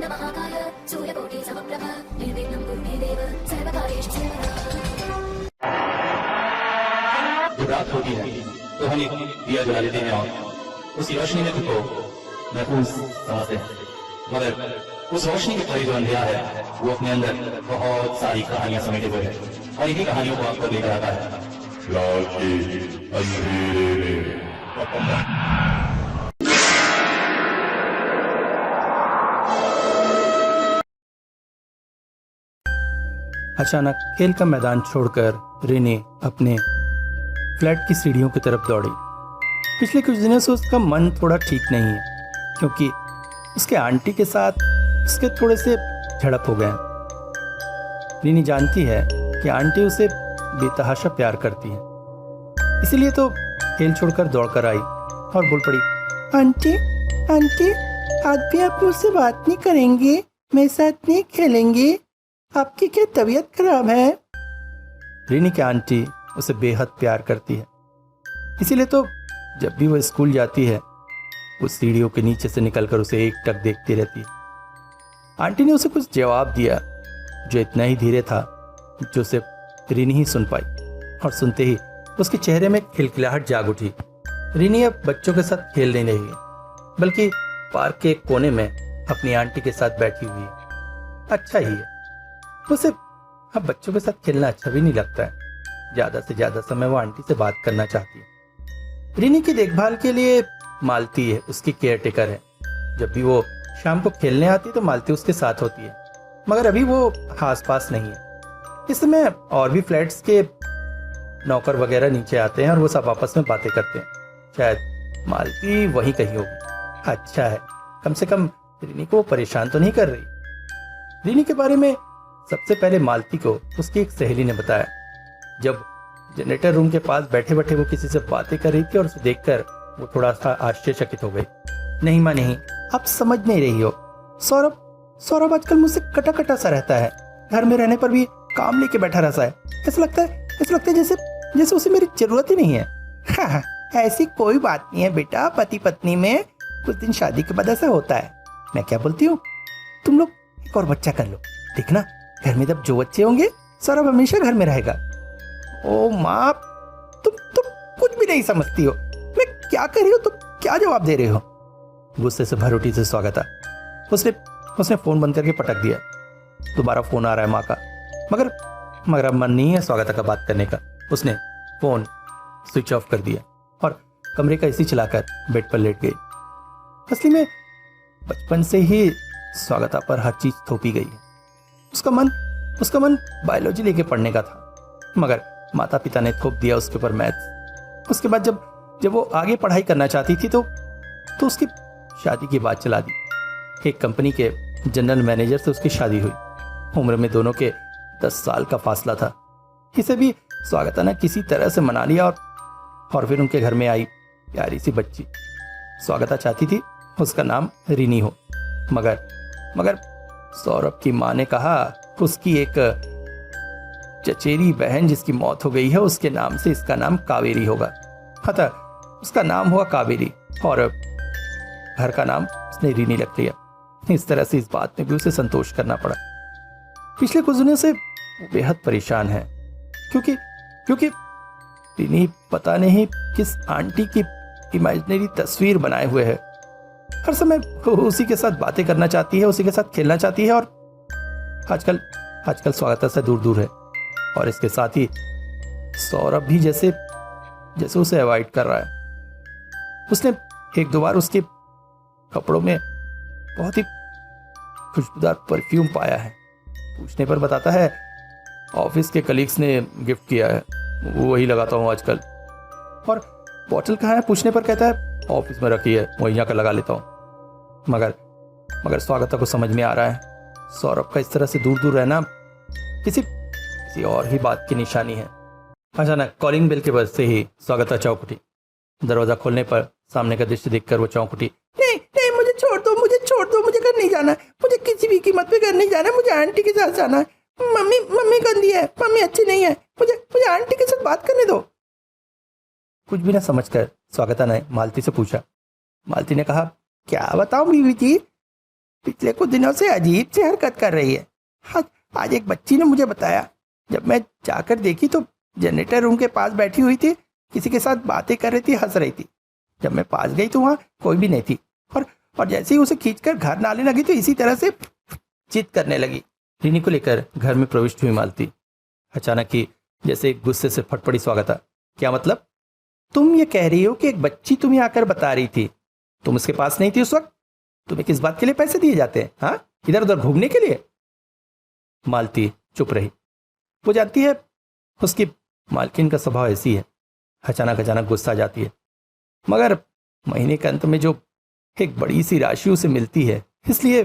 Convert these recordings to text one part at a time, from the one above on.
जब रात होती है तो हम एक दिया जला लेते हैं और उसी रोशनी में खुद को महफूज समझते हैं, मगर उस रोशनी के परे जो अंधेरा है वो अपने अंदर बहुत सारी कहानियां समेटे हुए है और इन्हीं कहानियों को आपको लेकर आता है रात के अंधेरे में। अचानक खेल का मैदान छोड़कर रिनी अपने फ्लैट की सीढ़ियों की तरफ दौड़ी। पिछले कुछ दिनों से उसका मन थोड़ा ठीक नहीं है क्योंकि उसके आंटी के साथ उसके थोड़े से झड़प हो गए। रिनी जानती है कि आंटी उसे बेतहाशा प्यार करती है, इसीलिए तो खेल छोड़कर दौड़कर आई और बोल पड़ी, आंटी आंटी आज भी आप मुझसे बात नहीं करेंगे, मेरे साथ नहीं खेलेंगे, आपकी क्या तबीयत खराब है? रिनी की आंटी उसे बेहद प्यार करती है, इसीलिए तो जब भी वो स्कूल जाती है वो सीढ़ियों के नीचे से निकलकर उसे एकटक देखती रहती है। आंटी ने उसे कुछ जवाब दिया जो इतना ही धीरे था जो सिर्फ रिनी ही सुन पाई, और सुनते ही उसके चेहरे में खिलखिलाहट जाग उठी। रिनी अब बच्चों के साथ खेल नहीं रही बल्कि पार्क के एक कोने में अपनी आंटी के साथ बैठी हुई है। अच्छा ही है, उसे अब बच्चों के साथ खेलना अच्छा भी नहीं लगता है। ज्यादा से ज्यादा समय वो आंटी से बात करना चाहती है। रिनी की देखभाल के लिए मालती है उसकी केयरटेकर है। जब भी वो शाम को खेलने आती तो मालती उसके साथ होती है, मगर अभी वो आस पास नहीं है। इस समय और भी फ्लैट्स के नौकर वगैरह नीचे आते हैं और वो सब आपस में बातें करते हैं। शायद मालती वहीं कहीं होगी। अच्छा है, कम से कम रिनी को परेशान तो नहीं कर रही। रिनी के बारे में सबसे पहले मालती को उसकी एक सहेली ने बताया। जब जनरेटर रूम के पास बैठे बैठे वो किसी से बातें कर रही थी और उसे देखकर वो थोड़ा सा आश्चर्यचकित हो गई। नहीं माँ नहीं, आप समझ नहीं रही हो। सौरभ आजकल मुझसे कटा कटा सा रहता है, घर में रहने पर भी काम लेके बैठा रहता है। ऐसा लगता है जैसे उसे मेरी जरूरत ही नहीं है। हाँ, ऐसी कोई बात नहीं है बेटा, पति पत्नी में कुछ दिन शादी के बाद ऐसा होता है। मैं क्या बोलती हूँ, तुम लोग एक और बच्चा कर लो, देखना घर में जब जो बच्चे होंगे सौरभ हमेशा घर में रहेगा। ओ माँ, तुम कुछ भी नहीं समझती हो। मैं क्या कर रही हूँ, तुम क्या जवाब दे रहे हो? गुस्से से भर उठी से स्वागता। उसने फोन बंद करके पटक दिया। दोबारा फोन आ रहा है माँ का, मगर अब मन नहीं है स्वागता का बात करने का। उसने फोन स्विच ऑफ कर दिया और कमरे का एसी चलाकर बेड पर लेट गई। असली में बचपन से ही स्वागता पर हर चीज थोपी गई है। उसका मन बायोलॉजी लेके पढ़ने का था, मगर माता पिता ने थोप दिया उसके ऊपर मैथ्स। उसके बाद जब वो आगे पढ़ाई करना चाहती थी तो उसकी शादी की बात चला दी। एक कंपनी के जनरल मैनेजर से उसकी शादी हुई। उम्र में दोनों के 10 साल का फासला था। इसे भी स्वागता ने किसी तरह से मना लिया और फिर उनके घर में आई प्यारी सी बच्ची। स्वागता चाहती थी उसका नाम रिनी हो, मगर सौरभ की माँ ने कहा उसकी एक चचेरी बहन जिसकी मौत हो गई है उसके नाम से इसका नाम कावेरी होगा। अतः उसका नाम हुआ कावेरी और घर का नाम उसने रिनी रख लिया। इस तरह से इस बात में भी उसे संतोष करना पड़ा। पिछले कुछ दिनों से वो बेहद परेशान है क्योंकि रिनी पता नहीं किस आंटी की इमेजिनरी तस्वीर बनाए हुए है। हर समय उसी के साथ बातें करना चाहती है, उसी के साथ खेलना चाहती है और आजकल स्वागता से दूर है। और इसके साथ ही सौरभ भी जैसे उसे अवॉइड कर रहा है। उसने एक दो बार उसके कपड़ों में बहुत ही खुशबूदार परफ्यूम पाया है। पूछने पर बताता है ऑफिस के कलीग्स ने गिफ्ट किया है, वही लगाता हूँ आजकल। और बॉटल कहाँ है पूछने पर कहता है ऑफिस में रखी है, वही यहाँ का लगा लेता हूँ। मगर स्वागता को समझ में आ रहा है सौरभ का इस तरह से दूर रहना किसी और ही बात की निशानी है। अचानक कॉलिंग बेल के बजते ही स्वागता चौंक उठी। दरवाजा खोलने पर सामने का दृश्य देखकर वो चौंक उठी। नहीं, मुझे छोड़ दो, मुझे घर नहीं जाना है, मुझे किसी भी कीमत पे घर नहीं जाना है, मुझे आंटी के साथ जाना है। मम्मी गंदी है, मम्मी अच्छी नहीं है, मुझे आंटी के साथ बात करने दो। कुछ भी ना समझकर स्वागता ने मालती से पूछा। मालती ने कहा, क्या बताऊं बीवी जी, पिछले कुछ दिनों से अजीब सी हरकत कर रही है। आज एक बच्ची ने मुझे बताया। जब मैं जाकर देखी तो जनरेटर रूम के पास बैठी हुई थी, किसी के साथ बातें कर रही थी, हंस रही थी। जब मैं पास गई तो वहाँ कोई भी नहीं थी और जैसे ही उसे खींचकर घर डालने लगी तो इसी तरह से जिद करने लगी। रिनी को लेकर घर में प्रविष्ट हुई मालती अचानक ही जैसे गुस्से से फट पड़ी। स्वागता, क्या मतलब? तुम ये कह रही हो कि एक बच्ची तुम्हें आकर बता रही थी, तुम उसके पास नहीं थी उस वक्त? तुम्हें किस बात के लिए पैसे दिए जाते हैं? हाँ, इधर उधर घूमने के लिए? मालती चुप रही। वो जानती है उसकी मालकिन का स्वभाव ऐसी है, अचानक गुस्सा आ जाती है। मगर महीने के अंत में जो एक बड़ी सी राशि उसे मिलती है, इसलिए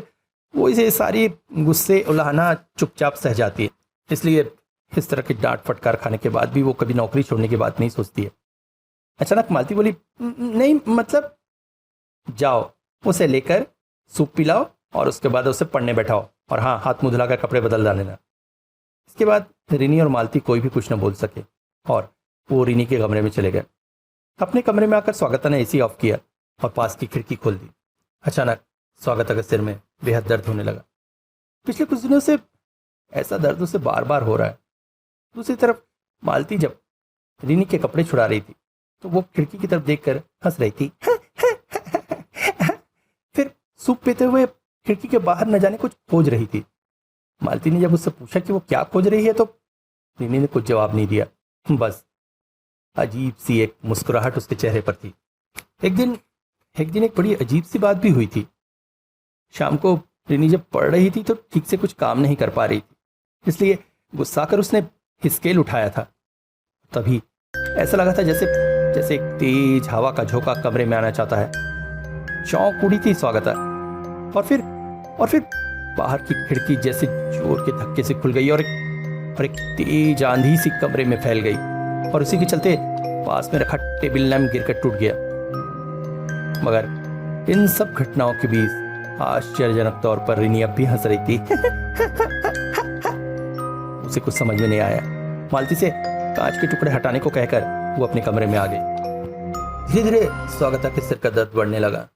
वो इसे सारी गुस्से उलाहना चुपचाप सह जाती है। इसलिए इस तरह की डांट फटकार खाने के बाद भी वो कभी नौकरी छोड़ने की बात नहीं सोचती है। अचानक मालती बोली, नहीं मतलब? जाओ उसे लेकर सूप पिलाओ और उसके बाद उसे पढ़ने बैठाओ, और हाँ, हाथ मुंह धुलाकर कपड़े बदल डालना। इसके बाद रिनी और मालती कोई भी कुछ न बोल सके और वो रिनी के कमरे में चले गए। अपने कमरे में आकर स्वागता ने एसी ऑफ किया और पास की खिड़की खोल दी। अचानक स्वागता के सिर में बेहद दर्द होने लगा। पिछले कुछ दिनों से ऐसा दर्द उसे बार बार हो रहा है। दूसरी तरफ मालती जब रिनी के कपड़े छुड़ा रही थी तो वो खिड़की की तरफ देखकर हंस रही थी। फिर सूप पीते हुए खिड़की के बाहर न जाने कुछ खोज रही थी। मालती ने जब उससे पूछा कि वो क्या खोज रही है तो रिनी ने कुछ जवाब नहीं दिया। बस अजीब सी एक मुस्कुराहट उसके चेहरे पर थी। एक दिन एक बड़ी अजीब सी बात भी हुई थी। शाम को रिनी जब पढ़ रही थी तो ठीक से कुछ काम नहीं कर पा रही थी, इसलिए गुस्सा कर उसने स्केल उठाया था। तभी ऐसा लगा था जैसे एक तेज हवा का झोंका कमरे में आना चाहता है। चौंक उड़ी थी स्वागता और फिर बाहर की खिड़की जैसे जोर के धक्के से खुल गई और एक तेज आंधी सी कमरे में फैल गई और उसी के चलते पास में रखा टेबल लैंप गिरकर टूट गया। मगर इन सब घटनाओं के बीच आश्चर्यजनक तौर पर रिनी अब भी हंस रही थी। उसे कुछ समझ में नहीं आया। मालती से कांच के टुकड़े हटाने को कहकर वो अपने कमरे में आ गई। धीरे धीरे स्वागता के सिर का दर्द बढ़ने लगा।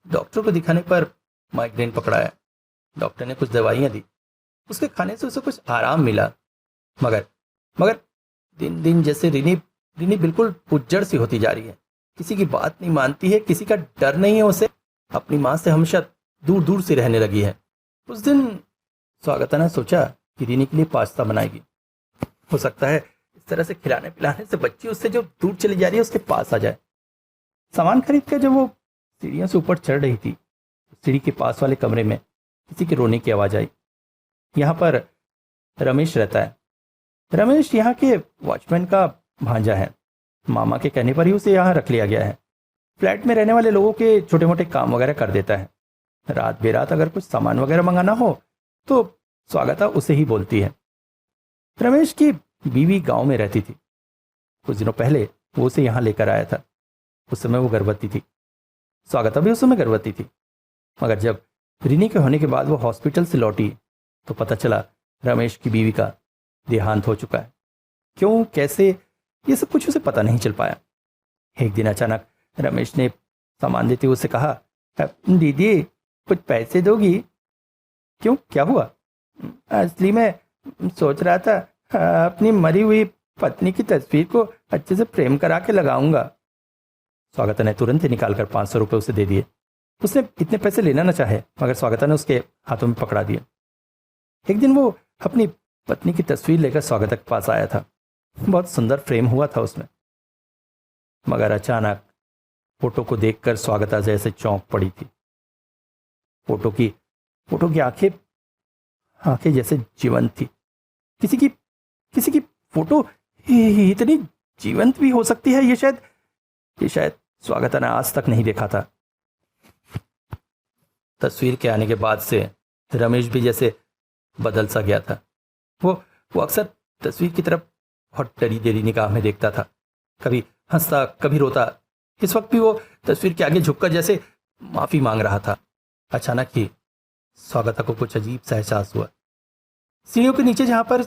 डॉक्टर को दिखाने पर माइग्रेन पकड़ाया। डॉक्टर ने कुछ दवाइयां दी, उसके खाने से उसे कुछ आराम मिला। मगर दिन दिन जैसे रिनी बिल्कुल उज्जड़ सी होती जा रही है। किसी की बात नहीं मानती है, किसी का डर नहीं है उसे। अपनी माँ से हमेशा दूर दूर से रहने लगी है। उस दिन स्वागता ने सोचा कि रिनी के लिए पास्ता बनाएगी। हो सकता है इस तरह से खिलाने पिलाने से बच्ची उससे जो दूर चली जा रही है उसके पास आ जाए। सामान खरीद कर जब वो सीढ़ियों से ऊपर चढ़ रही थी, सीढ़ी के पास वाले कमरे में किसी के रोने की आवाज आई। यहाँ पर रमेश रहता है। रमेश यहाँ के वॉचमैन का भांजा है। मामा के कहने पर ही उसे यहाँ रख लिया गया है। फ्लैट में रहने वाले लोगों के छोटे मोटे काम वगैरह कर देता है। रात बेरात अगर कुछ सामान वगैरह मंगाना हो तो स्वागता उसे ही बोलती है। रमेश की बीवी गांव में रहती थी। कुछ दिनों पहले वो उसे यहाँ लेकर आया था। उस समय वो गर्भवती थी। स्वागता भी उस समय गर्भवती थी। मगर जब रिनी के होने के बाद वो हॉस्पिटल से लौटी तो पता चला रमेश की बीवी का देहांत हो चुका है। क्यों, कैसे, ये सब कुछ उसे पता नहीं चल पाया। एक दिन अचानक रमेश ने सामान देते हुए उसे कहा, दीदी कुछ पैसे दोगी? क्यों, क्या हुआ? असली में सोच रहा था अपनी मरी हुई पत्नी की तस्वीर को अच्छे से फ्रेम करा के लगाऊंगा। स्वागता ने तुरंत ही निकालकर 500 रुपये उसे दे दिए। उसने इतने पैसे लेना न चाहे, मगर स्वागता ने उसके हाथों में पकड़ा दिए। एक दिन वो अपनी पत्नी की तस्वीर लेकर स्वागता के पास आया था। बहुत सुंदर फ्रेम हुआ था उसमें। मगर अचानक फोटो को देखकर स्वागता जैसे चौंक पड़ी थी। फोटो की आंखें जैसे जीवंत थी। किसी की फोटो इतनी जीवंत भी हो सकती है, ये शायद स्वागता ने आज तक नहीं देखा था। तस्वीर के आने के बाद से रमेश भी जैसे बदल सा गया था। वो अक्सर तस्वीर की तरफ बहुत डरी देरी निगाह में देखता था। कभी हंसता, कभी रोता। इस वक्त भी वो तस्वीर के आगे झुककर जैसे माफी मांग रहा था। अचानक ही स्वागता को कुछ अजीब सा एहसास हुआ। सीढ़ियों के नीचे जहां पर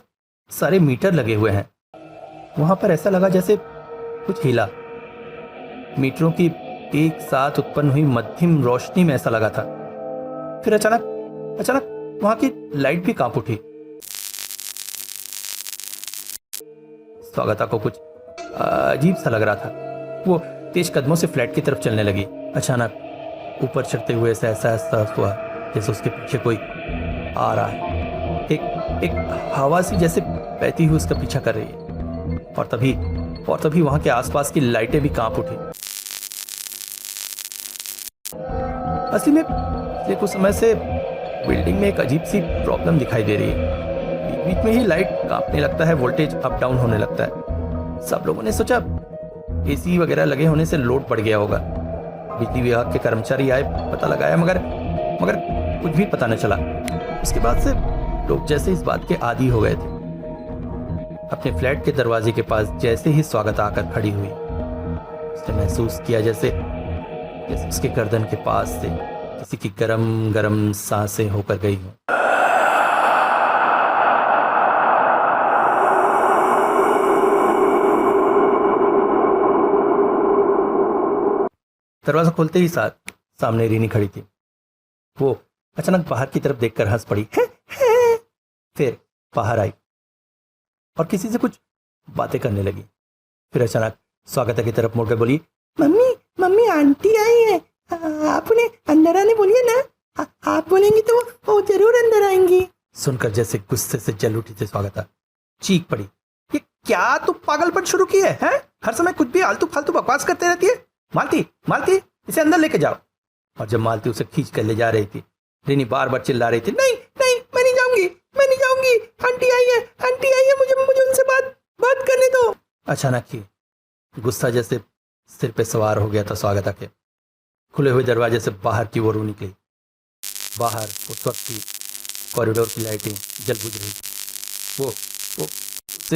सारे मीटर लगे हुए हैं, वहां पर ऐसा लगा जैसे कुछ हिला। मीटरों की एक साथ उत्पन्न हुई मध्यम रोशनी में ऐसा लगा था। फिर अचानक अचानक वहां की लाइट भी कांप उठी। स्वागता को कुछ अजीब सा लग रहा था। वो तेज कदमों से फ्लैट की तरफ चलने लगी। अचानक ऊपर चढ़ते हुए ऐसा एहसास हुआ जैसे उसके पीछे कोई आ रहा है। एक हवा सी जैसे बहती हुई उसका पीछा कर रही है। और तभी वहां के आसपास की लाइटें भी कांप उठी। असली में पिछले कुछ समय से बिल्डिंग में एक अजीब सी प्रॉब्लम दिखाई दे रही है। बीच में ही लाइट कांपने लगता है, वोल्टेज अप डाउन होने लगता है। सब लोगों ने सोचा एसी वगैरह लगे होने से लोड बढ़ गया होगा। बिजली विभाग के कर्मचारी आए, पता लगाया, मगर कुछ भी पता न चला। उसके बाद से लोग जैसे इस बात के आदी हो गए थे। अपने फ्लैट के दरवाजे के पास जैसे ही स्वागत आकर खड़ी हुई, उसने महसूस किया जैसे उसके गर्दन के पास से किसी की गरम गरम सांसें होकर गई हो। दरवाजा खोलते ही साथ सामने रीनी खड़ी थी। वो अचानक बाहर की तरफ देखकर हंस पड़ी। फिर बाहर आई और किसी से कुछ बातें करने लगी। फिर अचानक स्वागता की तरफ मुड़कर बोली, मम्मी आंटी आई है, आप उन्हें अंदर आने बोलिए ना। आप बोलेंगी तो वो जरूर अंदर आएंगी। सुनकर जैसे गुस्से से जल उठी थी स्वागता, चीख पड़ी, ये क्या तू पागलपन शुरू की है? हर समय कुछ भी आलतू फालतू बकवास करते रहती है। मालती इसे अंदर लेके जाओ। और जब मालती उसे खींच कर ले जा रही थी, रीनी बार बार चिल्ला रही थी, नहीं मैं नहीं जाऊंगी, आंटी आई है, मुझे उनसे बात करने दो। अचानक ही गुस्सा जैसे सिर पे सवार हो गया था स्वागता के। खुले हुए दरवाजे से बाहर की ओर निकली। बाहर उस वक्त की कॉरिडोर की लाइटें जल बुझ रही थी। वो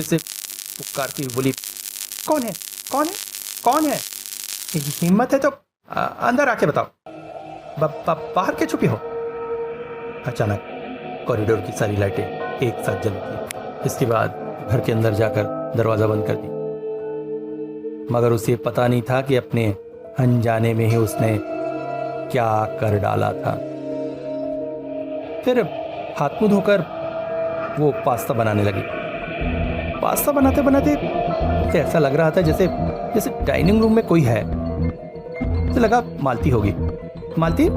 से पुकारती हुई बोली, कौन है? हिम्मत है तो अंदर आके बताओ, बाहर के छुपी हो? अचानक कॉरिडोर की सारी लाइटें एक साथ जल उठी। इसके बाद घर के अंदर जाकर दरवाजा बंद कर दी। मगर उसे पता नहीं था कि अपने अनजाने में ही उसने क्या कर डाला था। फिर हाथ मुंह धोकर वो पास्ता बनाने लगी। पास्ता बनाते बनाते उसे ऐसा लग रहा था जैसे डाइनिंग रूम में कोई है। उसे लगा मालती होगी। मालती,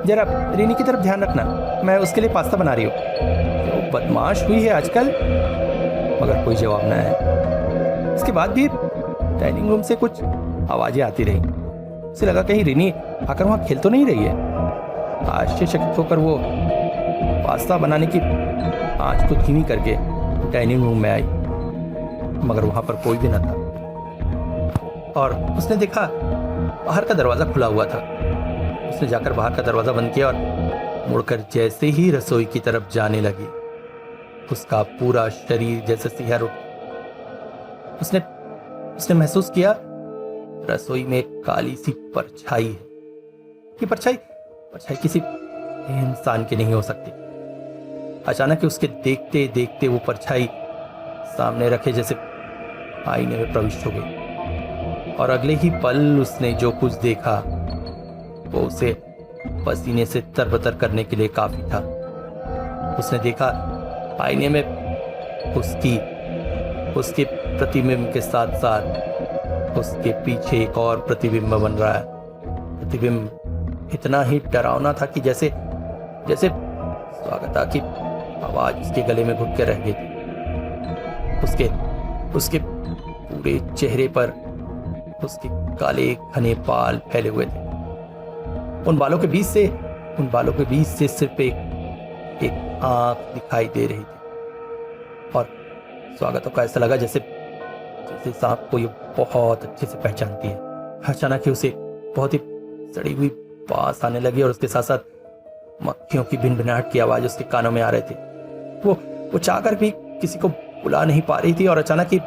जरा रीनी की तरफ ध्यान रखना, मैं उसके लिए पास्ता बना रही हूँ। वो बदमाश हुई है आजकल। मगर कोई जवाब न आया। इसके बाद भी डाइनिंग रूम से कुछ आवाजें आती रही। उसे लगा कहीं रीनी आकर वहाँ खेल तो नहीं रही है। आश्चर्यचकित होकर वो पास्ता बनाने की आंच को धीमी करके डाइनिंग रूम में आई, मगर वहाँ पर कोई भी न था। और उसने देखा बाहर का दरवाज़ा खुला हुआ था। उसने जाकर बाहर का दरवाज़ा बंद किया और मुड़कर जैसे ही रसोई की तरफ जाने लगी, उसका पूरा शरीर जैसे सिहर उठा। उसने महसूस किया रसोई में एक काली सी परछाई है। ये परछाई किसी इंसान की नहीं हो सकती। अचानक उसके देखते देखते वो परछाई सामने रखे जैसे आईने में प्रविष्ट हो गई। और अगले ही पल उसने जो कुछ देखा वो उसे पसीने से तरबतर करने के लिए काफी था। उसने देखा आईने में उसके प्रतिबिंब के साथ साथ उसके पीछे एक और प्रतिबिंब बन रहा है। प्रतिबिंब इतना ही डरावना था कि जैसे स्वागता की आवाज उसके गले में घुट कर रह गई थी। उसके पूरे चेहरे पर उसके काले घने बाल फैले हुए थे। उन बालों के बीच से सिर्फ एक आंख दिखाई दे रही थी। और स्वागत को ऐसा लगा जैसे सांप को ये बहुत अच्छे से पहचानती है। अचानक ही उसे बहुत ही सड़ी हुई बांस आने लगी और उसके साथ साथ मक्खियों की भिनभिनाहट की आवाज उसके कानों में आ रही थी। वो चाहकर भी किसी को बुला नहीं पा रही थी और अचानक ही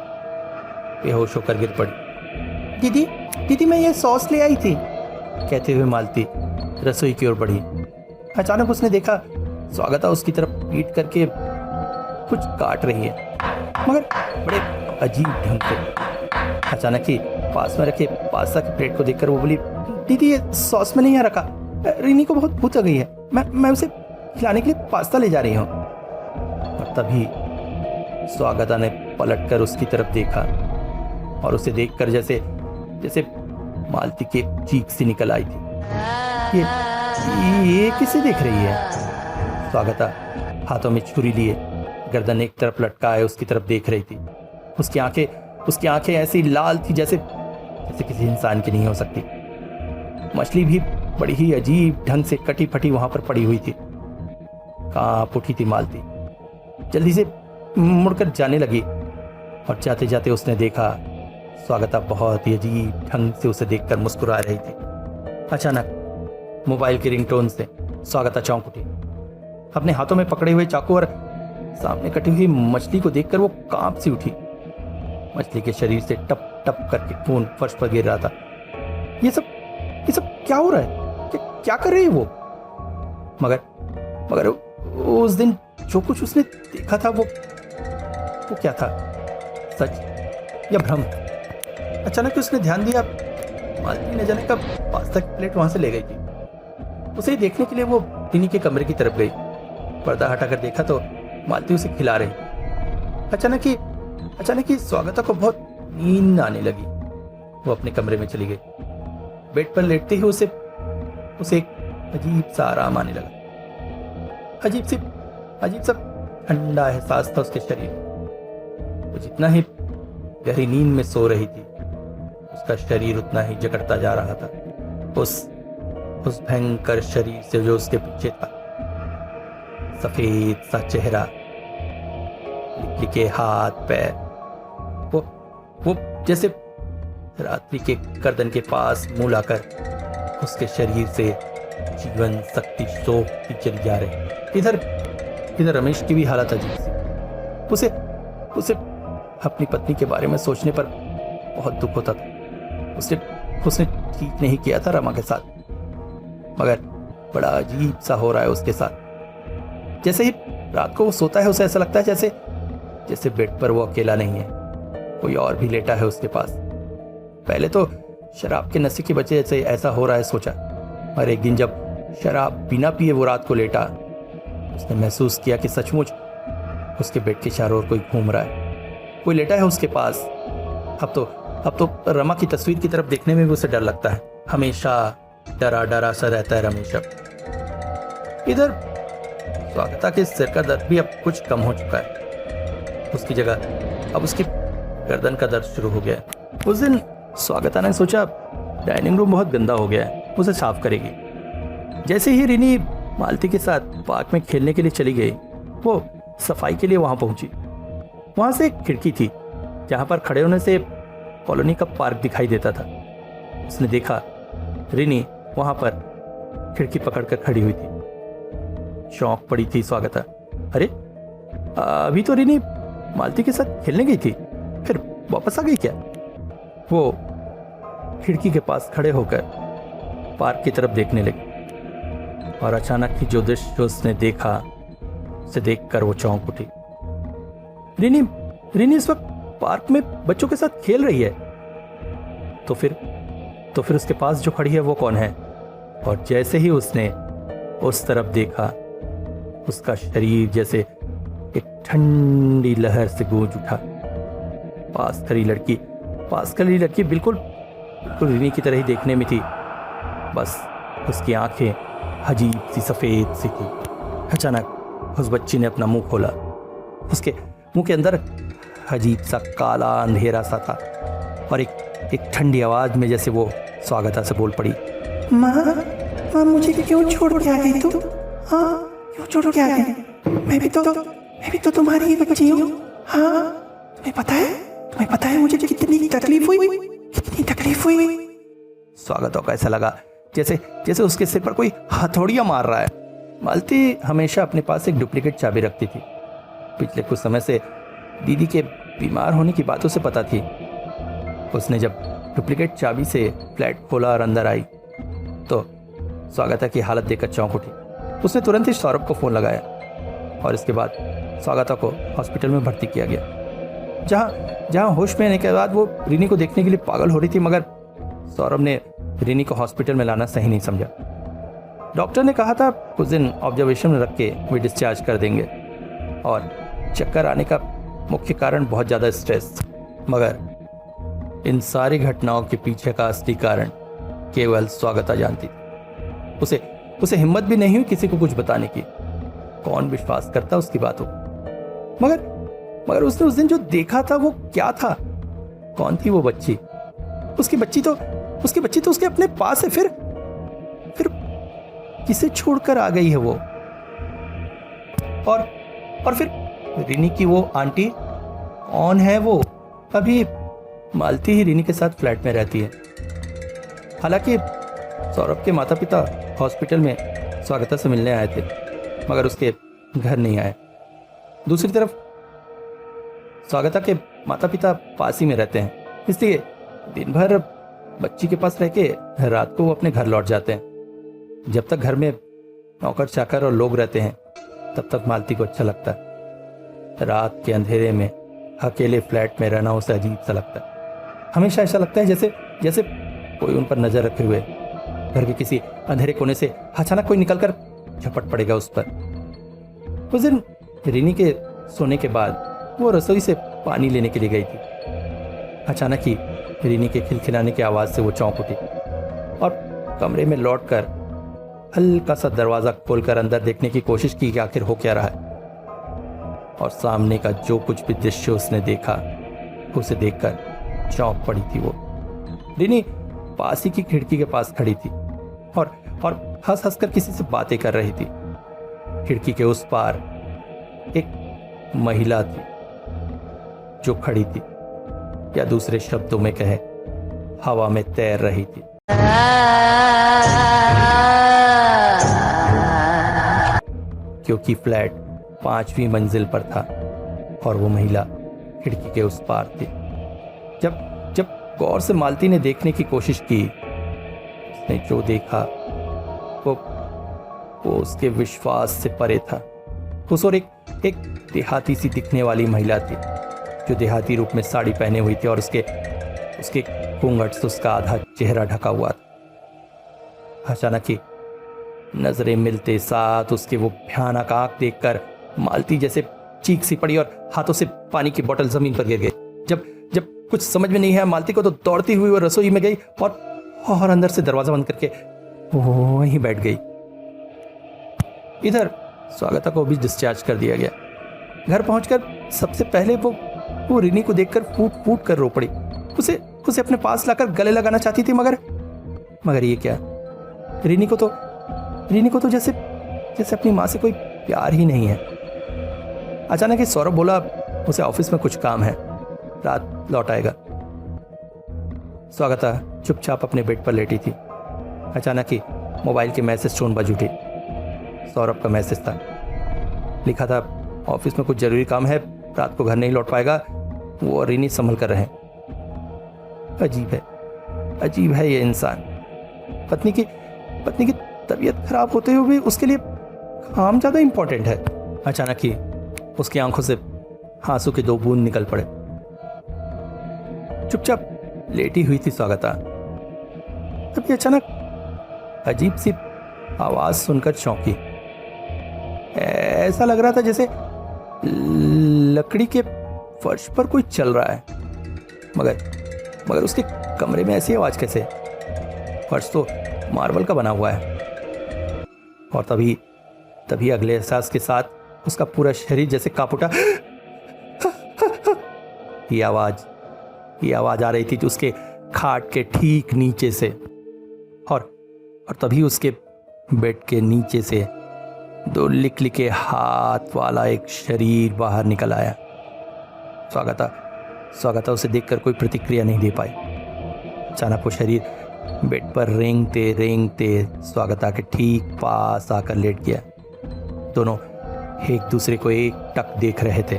बेहोश होकर गिर पड़ी। दीदी मैं ये सॉस ले आई थी, कहते हुए मालती रसोई की ओर बढ़ी। अचानक उसने देखा स्वागता उसकी तरफ पीट करके कुछ काट रही है, मगर बड़े अजीब ढंग से। अचानक ही पास में रखे पास्ता की प्लेट को देखकर वो बोली, दीदी ये सॉस में नहीं आ रखा, रीनी को बहुत भूख लग गई है। मैं उसे खिलाने के लिए पास्ता ले जा रही हूँ। और तभी स्वागता ने पलटकर उसकी तरफ देखा और उसे देखकर जैसे जैसे मालती की चीख सी निकल आई थी। ये किसे देख रही है? स्वागता हाथों में छुरी लिए गर्दन एक तरफ लटकाए उसकी तरफ देख रही थी। उसकी आंखें ऐसी लाल थी जैसे जैसे किसी इंसान की नहीं हो सकती। मछली भी बड़ी ही अजीब ढंग से कटी फटी वहां पर पड़ी हुई थी। कांप उठी थी मालती, जल्दी से मुड़कर जाने लगी और जाते जाते उसने देखा स्वागता बहुत ही अजीब ढंग से उसे देखकर मुस्कुरा रही थी। अचानक मोबाइल की रिंगटोन से स्वागता चौंक उठी। अपने हाथों में पकड़े हुए चाकू और सामने कटी हुई मछली को देखकर वो कांप सी उठी। मछली के शरीर से टप टप करके खून फर्श पर गिर रहा था। ये सब क्या हो रहा है? क्या कर रही है वो? मगर उस दिन जो कुछ उसने देखा था वो क्या था? सच या भ्रम? अचानक उसने ध्यान दिया मालती न जाने कब पास्ता की प्लेट वहां से ले गई थी। उसे देखने के लिए वो रिनी के कमरे की तरफ गई। पर्दा हटाकर देखा तो मालती उसे खिला रही। अचानक ही स्वागता को बहुत नींद आने लगी। वो अपने कमरे में चली गई। बेड पर लेटते ही उसे एक अजीब सा आराम आने लगा। अजीब सा ठंडा एहसास था उसके शरीर में। वो जितना ही गहरी नींद में सो रही थी उसका शरीर उतना ही जकड़ता जा रहा था। उस भयंकर शरीर से जो उसके पीछे था, सफेद सा चेहरा, लिखे हाथ पैर, वो जैसे रात्रि के गर्दन के पास मुंह लाकर उसके शरीर से जीवन शक्ति सोखती चली जा रही। इधर रमेश की भी हालत अजीब सी। उसे अपनी पत्नी के बारे में सोचने पर बहुत दुख होता था। उसने ठीक नहीं किया था रमा के साथ, मगर बड़ा अजीब सा हो रहा है उसके साथ। जैसे ही रात को वो सोता है उसे ऐसा लगता है जैसे बेड पर वो अकेला नहीं है, कोई और भी लेटा है उसके पास। पहले तो शराब के नशे की वजह से ऐसा हो रहा है सोचा, और एक दिन जब शराब बिना पिए वो रात को लेटा, उसने महसूस किया कि सचमुच उसके बेड के चारों ओर कोई घूम रहा है, कोई लेटा है उसके पास। अब तो रमा की तस्वीर की तरफ देखने में भी उसे डर लगता है। हमेशा डरा सा रहता है रमेश। इधर स्वागता के सिर का दर्द भी अब कुछ कम हो चुका है। उसकी जगह अब उसकी गर्दन का दर्द शुरू हो गया है। उस दिन स्वागता ने सोचा डाइनिंग रूम बहुत गंदा हो गया है, उसे साफ करेगी। जैसे ही रिनी मालती के साथ पार्क में खेलने के लिए चली गई, वो सफाई के लिए वहां पहुंची। वहां से एक खिड़की थी जहां पर खड़े होने से कॉलोनी का पार्क दिखाई देता था। उसने देखा रिनी वहां पर खिड़की पकड़कर खड़ी हुई थी। चौंक पड़ी थी स्वागता। अरे अभी तो रिनी मालती के साथ खेलने गई थी, फिर वापस आ गई क्या? वो खिड़की के पास खड़े होकर पार्क की तरफ देखने लगी और अचानक ही जो दृश्य उसने देखा उसे देखकर वो चौंक उठी। रिनी इस वक्त पार्क में बच्चों के साथ खेल रही है। तो फिर उसके पास जो खड़ी है वो कौन है? और जैसे ही उसने उस तरफ देखा, उसका शरीर जैसे एक ठंडी लहर से गूंज उठा। पास खड़ी लड़की बिल्कुल रिनी की तरह ही देखने में थी, बस उसकी आंखें अजीब सी सफेद सी थी। अचानक उस बच्ची ने अपना मुंह खोला। उसके मुंह के अंदर अजीब सा काला अंधेरा सा था और एक ठंडी आवाज में जैसे वो स्वागता से बोल पड़ी, माँ मुझे क्यों छोड़ के आ गई तू? हाँ, क्यों छोड़ के आ गई? मैं भी तो तुम्हारी ही बच्ची हूँ। हाँ, तुम्हें पता है मुझे कितनी तकलीफ हुई? स्वागता को ऐसा लगा जैसे उसके सिर पर कोई हथौड़ियां मार रहा है। मालती हमेशा अपने पास एक डुप्लीकेट चाबी रखती थी। पिछले कुछ समय से दीदी के बीमार होने की बातों से पता थी। उसने जब डुप्लीकेट चाबी से फ्लैट खोला और अंदर आई तो स्वागता की हालत देखकर चौंक उठी। उसने तुरंत ही सौरभ को फोन लगाया और इसके बाद स्वागता को हॉस्पिटल में भर्ती किया गया, जहां होश में आने के बाद वो रिनी को देखने के लिए पागल हो रही थी, मगर सौरभ ने रिनी को हॉस्पिटल में लाना सही नहीं समझा। डॉक्टर ने कहा था कुछ दिन ऑब्जर्वेशन में रख के वे डिस्चार्ज कर देंगे, और चक्कर आने का मुख्य कारण बहुत ज़्यादा स्ट्रेस। मगर इन सारी घटनाओं के पीछे का असली कारण केवल स्वागता जानती थी। उसे हिम्मत भी नहीं हुई किसी को कुछ बताने की। कौन विश्वास करता उसकी बातों को। मगर उसने उस दिन जो देखा था वो क्या था? कौन थी वो बच्ची? उसकी बच्ची तो उसके अपने पास है, फिर किसे छोड़कर आ गई है वो? और फिर रिनी की वो आंटी कौन है वो? अभी मालती ही रिनी के साथ फ्लैट में रहती है। हालांकि सौरभ के माता पिता हॉस्पिटल में स्वागता से मिलने आए थे, मगर उसके घर नहीं आए। दूसरी तरफ स्वागता के माता पिता पास ही में रहते हैं, इसलिए दिन भर बच्ची के पास रह के रात को वो अपने घर लौट जाते हैं। जब तक घर में नौकर चाकर और लोग रहते हैं तब तक मालती को अच्छा लगता है। रात के अंधेरे में अकेले फ्लैट में रहना उसे अजीब सा लगता है। हमेशा ऐसा लगता है जैसे कोई उन पर नजर रखे हुए घर के किसी अंधेरे कोने से अचानक कोई निकलकर झपट पड़ेगा उस पर। उस दिन रिनी के सोने के बाद वो रसोई से पानी लेने के लिए गई थी। अचानक ही रिनी के खिलखिलाने की आवाज से वो चौंक उठी और कमरे में लौटकर हल्का सा दरवाजा खोलकर अंदर देखने की कोशिश की कि आखिर हो क्या रहा है। और सामने का जो कुछ भी दृश्य उसने देखा उसे देखकर चौंक पड़ी थी वो। रिनी पास ही की खिड़की के पास खड़ी थी और हंस हंस कर किसी से बातें कर रही थी। खिड़की के उस पार एक महिला थी जो खड़ी थी, या दूसरे शब्दों में कहे हवा में तैर रही थी। क्योंकि फ्लैट 5वीं मंजिल पर था और वो महिला खिड़की के उस पार थी। जब गौर से मालती ने देखने की कोशिश की, उसने जो देखा वो उसके विश्वास से परे था। उस और एक देहाती सी दिखने वाली महिला थी जो देहाती रूप में साड़ी पहने हुई थी और उसके घूंघट से उसका आधा चेहरा ढका हुआ था। अचानक ही नजरें मिलते साथ उसके वो भयानक आंख देखकर मालती जैसे चीख सी पड़ी और हाथों से पानी की बोतल जमीन पर गिर गई। जब कुछ समझ में नहीं आया मालती को, तो दौड़ती हुई वो रसोई में गई और अंदर से दरवाजा बंद करके वहीं बैठ गई। इधर स्वागता को भी डिस्चार्ज कर दिया गया। घर पहुंचकर सबसे पहले वो रिनी को देखकर फूट कर रो पड़ी। उसे अपने पास लाकर गले लगाना चाहती थी, मगर ये क्या? रिनी को तो जैसे अपनी माँ से कोई प्यार ही नहीं है। अचानक ही सौरभ बोला उसे ऑफिस में कुछ काम है, रात लौट आएगा। स्वागता चुपचाप अपने बेड पर लेटी थी। अचानक ही मोबाइल के मैसेज टोन बज उठी। सौरभ का मैसेज था, लिखा था ऑफिस में कुछ जरूरी काम है, रात को घर नहीं लौट पाएगा, वो और रिनी संभल कर रहे। अजीब है ये इंसान। पत्नी की तबीयत खराब होते हुए भी उसके लिए काम ज्यादा इंपॉर्टेंट है। अचानक ही उसकी आंखों से आंसू के 2 बूंद निकल पड़े। चुपचाप लेटी हुई थी स्वागता, तभी अचानक अजीब सी आवाज सुनकर चौंकी। ऐसा लग रहा था जैसे लकड़ी के फर्श पर कोई चल रहा है, मगर उसके कमरे में ऐसी आवाज कैसे? फर्श तो मार्बल का बना हुआ है। और तभी अगले एहसास के साथ उसका पूरा शरीर जैसे कांप उठा। ये आवाज आ रही थी जो उसके खाट के ठीक नीचे से, और तभी उसके बेड के नीचे से 2 लिकलिके हाथ वाला एक शरीर बाहर निकल आया। स्वागता उसे देखकर कोई प्रतिक्रिया नहीं दे पाई। अचानक वो शरीर बेड पर रेंगते स्वागता के ठीक पास आकर लेट गया। दोनों एक दूसरे को एक टक देख रहे थे।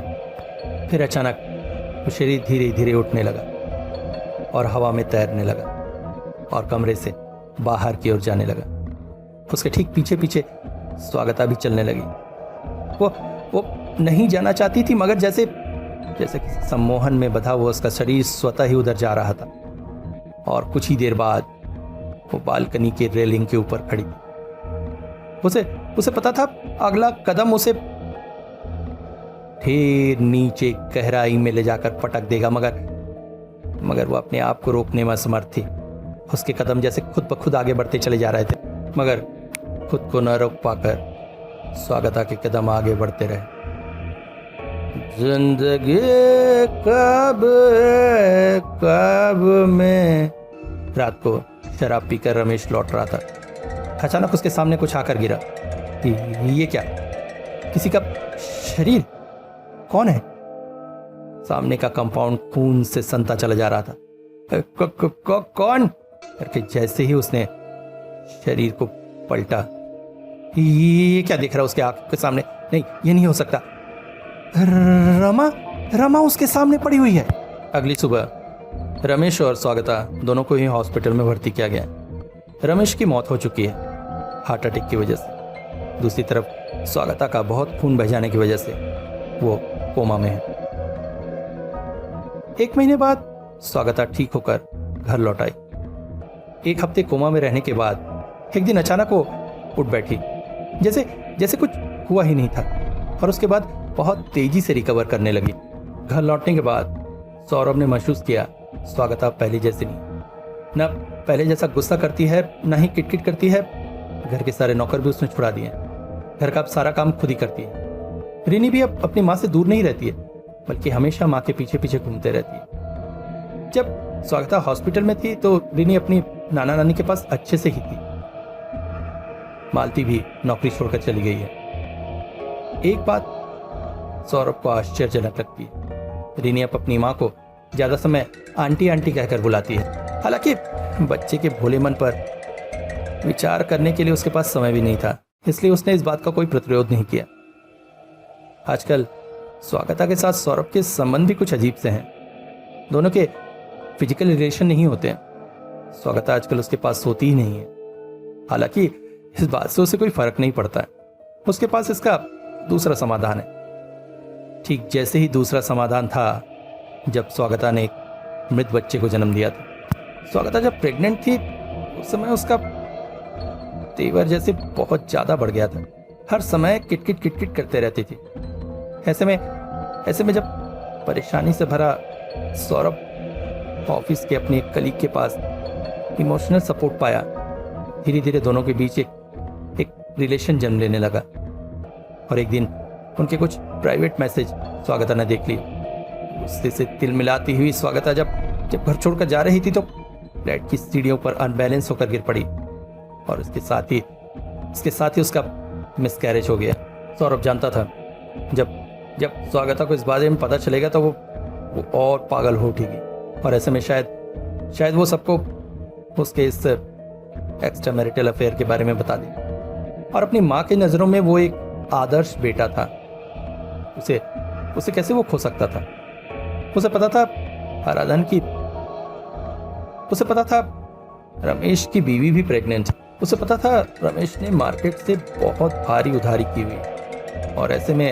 फिर अचानक वो शरीर धीरे धीरे उठने लगा और हवा में तैरने लगा और कमरे से बाहर की ओर जाने लगा। उसके ठीक पीछे पीछे स्वागता भी चलने लगी। वो नहीं जाना चाहती थी, मगर जैसे किसी सम्मोहन में बंधा हुआ उसका शरीर स्वतः ही उधर जा रहा था। और कुछ ही देर बाद वो बालकनी के रेलिंग के ऊपर खड़ी थी। उसे पता था अगला कदम उसे ढेर नीचे गहराई में ले जाकर पटक देगा, मगर वो अपने आप को रोकने में असमर्थ थी। उसके कदम जैसे खुद ब खुद आगे बढ़ते चले जा रहे थे, मगर खुद को न रोक पाकर स्वागता के कदम आगे बढ़ते रहे। जिंदगी कब में रात को शराब पीकर रमेश लौट रहा था। अचानक उसके सामने कुछ आकर गिरा। ये क्या? किसी का शरीर? कौन है? सामने का कंपाउंड खून से सनता चला जा रहा था। कौन? करके जैसे ही उसने शरीर को पलटा, ये क्या देख रहा उसके आंख के सामने? नहीं, ये नहीं हो सकता। रमा उसके सामने पड़ी हुई है। अगली सुबह रमेश और स्वागता दोनों को ही हॉस्पिटल में भर्ती किया गया। रमेश की मौत हो चुकी है हार्ट अटैक की वजह से। दूसरी तरफ स्वागता का बहुत खून बह जाने की वजह से वो कोमा में है। 1 महीने बाद स्वागता ठीक होकर घर लौट आई। 1 हफ्ते कोमा में रहने के बाद एक दिन अचानक वो उठ बैठी, जैसे कुछ हुआ ही नहीं था, और उसके बाद बहुत तेजी से रिकवर करने लगी। घर लौटने के बाद सौरभ ने महसूस किया स्वागता पहले जैसी नहीं, न पहले जैसा गुस्सा करती है, न ही किटकिट करती है। घर के सारे नौकर भी उसने छुड़ा दिए। घर का अब सारा काम खुद ही करती है। रिनी भी अब अपनी माँ से दूर नहीं रहती है, बल्कि हमेशा माँ के पीछे पीछे घूमते रहती है। जब स्वागता हॉस्पिटल में थी तो रिनी अपनी नाना नानी के पास अच्छे से ही थी। मालती भी नौकरी छोड़कर चली गई है। एक बात सौरभ को आश्चर्यजनक लगती है, रिनी अब अपनी माँ को ज्यादा समय आंटी आंटी कहकर बुलाती है। हालांकि बच्चे के भोले मन पर विचार करने के लिए उसके पास समय भी नहीं था, इसलिए उसने इस बात का कोई प्रतिरोध नहीं किया। आजकल स्वागता के साथ सौरभ के संबंध भी कुछ अजीब से हैं। दोनों के फिजिकल रिलेशन नहीं होते हैं। स्वागता आजकल उसके पास सोती ही नहीं है। हालांकि इस बात से उसे कोई फर्क नहीं पड़ता है। उसके पास इसका दूसरा समाधान है। ठीक जैसे ही दूसरा समाधान था जब स्वागता ने एक मृत बच्चे को जन्म दिया था। स्वागता जब प्रेग्नेंट थी उस समय उसका तेवर जैसे बहुत ज्यादा बढ़ गया था। हर समय किटकिट करते रहती थी। ऐसे में जब परेशानी से भरा सौरभ ऑफिस के अपने एक कलीग के पास इमोशनल सपोर्ट पाया, धीरे धीरे दोनों के बीच एक रिलेशन जन्म लेने लगा। और एक दिन उनके कुछ प्राइवेट मैसेज स्वागता ने देख ली। गुस्से से तिल मिलाती हुई स्वागता जब घर छोड़कर जा रही थी तो फ्लैट की सीढ़ियों पर अनबैलेंस होकर गिर पड़ी, और इसके साथ ही उसका मिसकैरेज हो गया। सौरभ जानता था जब स्वागता को इस बारे में पता चलेगा तो वो और पागल हो उठेगी, और ऐसे में शायद वो सबको उसके इस एक्स्ट्रा मैरिटल अफेयर के बारे में बता दे। और अपनी माँ की नज़रों में वो एक आदर्श बेटा था। उसे कैसे वो खो सकता था? उसे पता था आराधन की, उसे पता था रमेश की बीवी भी प्रेग्नेंट है। उसे पता था रमेश ने मार्केट से बहुत भारी उधारी की हुई, और ऐसे में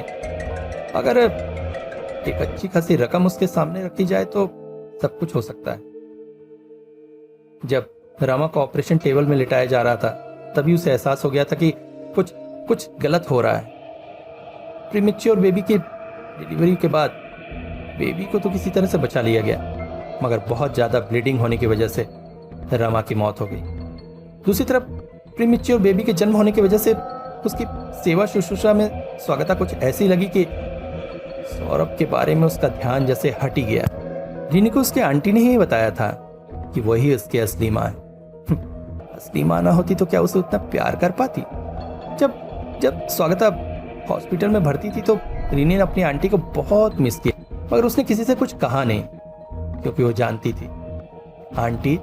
अगर एक अच्छी खासी रकम उसके सामने रखी जाए तो सब कुछ हो सकता है। जब रमा को ऑपरेशन टेबल में लिटाया जा रहा था तभी उसे एहसास हो गया था कि कुछ गलत हो रहा है। प्रीमेच्योर बेबी की डिलीवरी के बाद बेबी को तो किसी तरह से बचा लिया गया, मगर बहुत ज्यादा ब्लीडिंग होने की वजह से रमा की मौत हो गई। दूसरी तरफ प्रीमेच्योर बेबी के जन्म होने की वजह से उसकी सेवा शुश्रूषा में स्वागता कुछ ऐसी लगी कि सौरभ के बारे में उसका ध्यान जैसे हट ही गया। रिनी को उसके आंटी ने ही बताया था कि वही उसकी असली माँ है। असली माँ ना होती तो क्या उसे उतना प्यार कर पाती? जब स्वागता हॉस्पिटल में भर्ती थी तो रिनी ने अपनी आंटी को बहुत मिस किया, मगर उसने किसी से कुछ कहा नहीं, क्योंकि वो जानती थी आंटी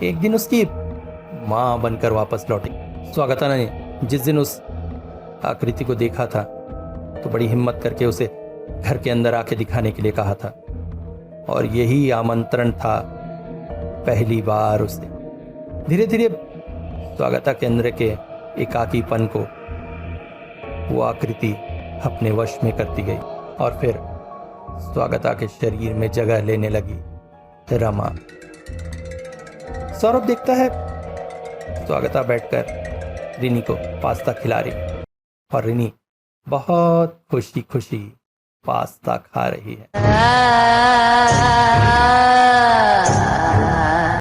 एक दिन उसकी माँ बनकर वापस लौटी। स्वागता ने जिस दिन उस आकृति को देखा था तो बड़ी हिम्मत करके उसे घर के अंदर आके दिखाने के लिए कहा था, और यही आमंत्रण था पहली बार उसे। धीरे धीरे स्वागता के अंदर के एकाकीपन को वो आकृति अपने वश में करती गई, और फिर स्वागता के शरीर में जगह लेने लगी रमा। सौरभ देखता है स्वागता बैठकर रिनी को पास्ता खिला रही है और रिनी बहुत खुशी खुशी पास्ता खा रही है।